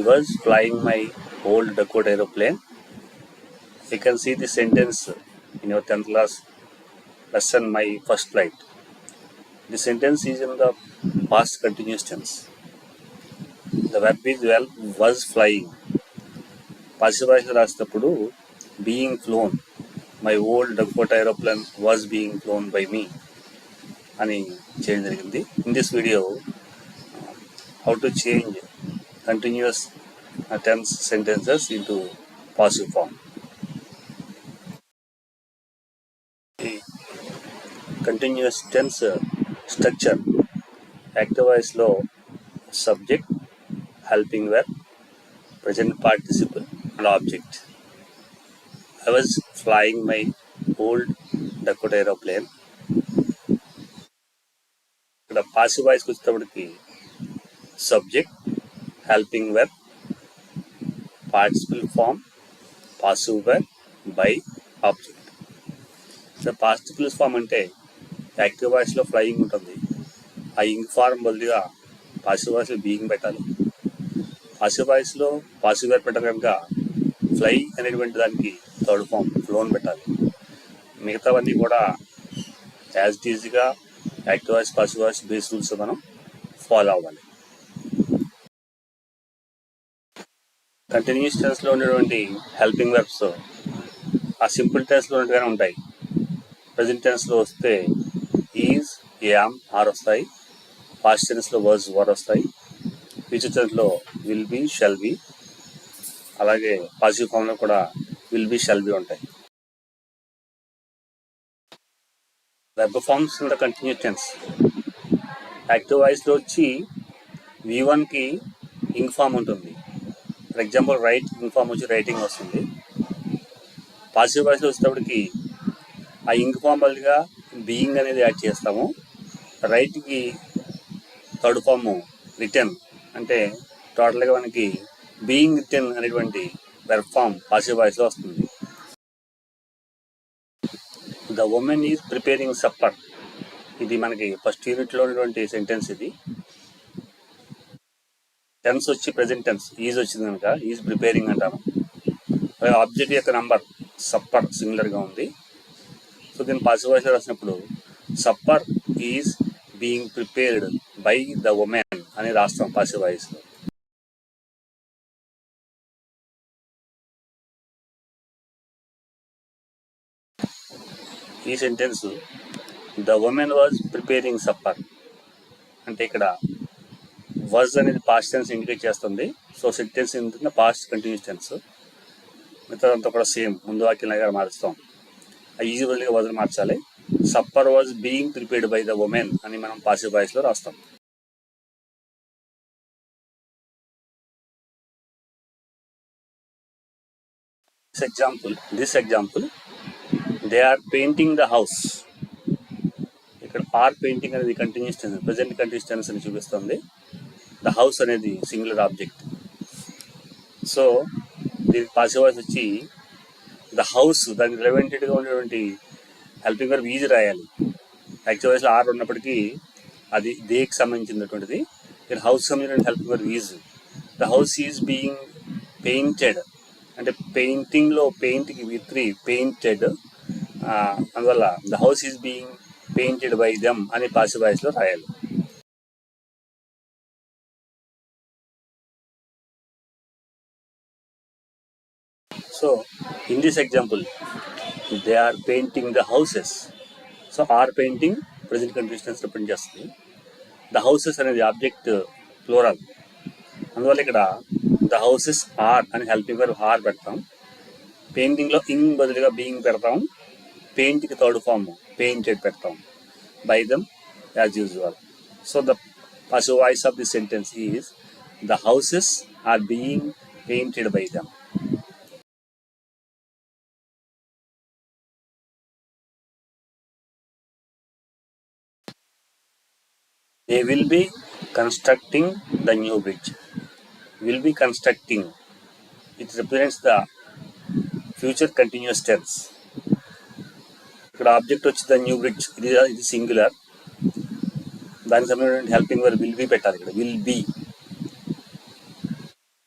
was flying my old Dakota aeroplane. You can see the sentence in your 10th class lesson, my first flight. The sentence is in the past continuous tense. The verb is was flying. Passive voice రాసేటప్పుడు being flown, my old Dakota aeroplane was being flown by me అని చేయడం జరిగింది. In this video how to change continuous tense sentences into passive form. Continuous tense structure active వాయిస్లో subject, helping verb, present participle and object. I was flying my old Dakota aeroplane. ఇక్కడ passive వాయిస్కి వచ్చేటప్పటికి subject, helping verb, participle form, passive verb, by, object. So participle form అంటే active వాయిస్లో flying ఉంటుంది. ఆ ing form బదులుగా passive వాయిస్లో being పెట్టాలి. పాసివ్ వాయిస్లో పాసివ్ వెర్బ్ పెట్టాలి కనుక ఫ్లై అనేటువంటి దానికి థర్డ్ ఫామ్ ఫ్లోన్ పెట్టాలి. మిగతావన్నీ కూడా యాజ్ ఇట్ ఈజ్గా active voice, passive voice base rules మనం ఫాలో అవ్వాలి. కంటిన్యూస్ టెన్స్లో ఉండేటువంటి హెల్పింగ్ వెర్బ్స్ ఆ సింపుల్ టెన్స్లో ఉన్నట్టుగానే ఉంటాయి. ప్రజెంట్ టెన్స్లో వస్తే ఈజ్, యామ్, ఆర్ వస్తాయి. పాస్ట్ టెన్స్లో వర్స్, వర్ వస్తాయి. ఫ్యూచర్ టెన్స్లో విల్ బి, షల్ బి, అలాగే పాసివ్ ఫామ్లో కూడా విల్ బి, షల్ బి ఉంటాయి. Verb forms in the continuous tense. Active వాయిస్లో వచ్చి V1కి ఇంగ్ ఫామ్ ఉంటుంది. For example write ing form వచ్చి రైటింగ్ వస్తుంది. పాసివ్ వాయిస్లో వచ్చేటప్పటికి ఆ ఇంగ్ ఫామ్ బదులుగా బీయింగ్ అనేది యాడ్ చేస్తాము. రైట్కి థర్డ్ ఫామ్ రిటర్న్, అంటే టోటల్గా మనకి బీయింగ్ రిటర్న్ అనేటువంటి వెర్బ్ ఫామ్ పాసివ్ వాయిస్లో వస్తుంది. The women is preparing supper, ఇది మనకి ఫస్ట్ యూనిట్లో ఉన్నటువంటి సెంటెన్స్. ఇది టెన్స్ వచ్చి ప్రెజెంట్ టెన్స్, ఈజ్ వచ్చింది కనుక ఈజ్ ప్రిపేరింగ్ అంటాము. ఆబ్జెక్ట్ యొక్క నంబర్ సప్పర్ సింగులర్గా ఉంది. సో దీన్ని పాసివ్ వాయిస్లో రాసినప్పుడు supper is being prepared by the women అని రాస్తాం పాసివ్ వాయిస్లో. ఈ sentence the women was preparing supper అంటే ఇక్కడ వాజ్ అనేది పాస్ట్ టెన్స్ ఇండికేట్ చేస్తుంది. సో సెంటెన్స్ ఏంటంటే పాస్ట్ కంటిన్యూస్ టెన్స్. మిగతాదంతా కూడా సేమ్, ముందు వాక్యంగా మారుస్తాం. ఈజీగా వాజ్ మార్చాలి. Supper was being prepared by the women అని మనం పాసివ్ వాయిస్లో రాస్తాం. This example, they are painting the house. ఇక్కడ ఆర్ పెయింటింగ్ అనేది continuous tense, present continuous tense అని చూపిస్తుంది. ద హౌస్ అనేది సింగులర్ ఆబ్జెక్ట్. సో దీనికి పాసివ్ వాయిస్ వచ్చి ద హౌస్, దానికి రిలవెంటెడ్గా ఉండేటువంటి హెల్పింగ్ వెర్బ్ ఈజ్ రాయాలి. యాక్టివ్ వాయిస్లో ఆర్ ఉన్నప్పటికీ అది దేనికి సంబంధించినటువంటిది. ఇక్కడ హౌస్ సంబంధించిన helping verb is. The house is being painted అంటే పెయింటింగ్లో పెయింట్కి V3 పెయింటెడ్, అందువల్ల the house is being painted by them అని పాసివ్ వాయిస్లో రాయాలి. So in this example they are painting the houses. So are painting present continuous tense represent చేస్తుంది. The houses అనేది object plural, అందువల్ల ఇక్కడ ద హౌసెస్ ఆర్ అని helping verb are పెడతాం. పెయింటింగ్లో ఇంగ్ బదులుగా బీయింగ్ పెడతాం. పెయింట్కి థర్డ్ ఫామ్ పెయింటెడ్ పెడతాం. By them as usual. So the passive voice of the sentence is the houses are being painted by them. They will be constructing the new bridge. Will be constructing, it represents the future continuous tense. ఇక్కడ object వచ్చి the new bridge, ఇది singular. దానికి సంబంధించిన helping verb will be పెట్టాలి. ఇక్కడ will be.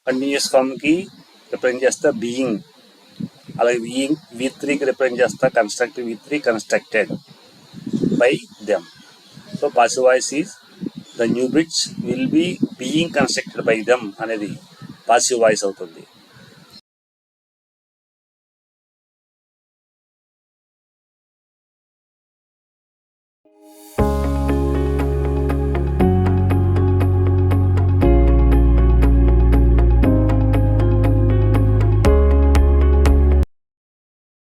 Continuous ఫామ్కి represent చేస్తా being, అలాగే V3కి రిప్రజెంట్ చేస్తా constructive V3 constructed by them. So passive voice is the new bridge will be being constructed by them అనేది పాసివ్ వాయిస్ అవుతుంది.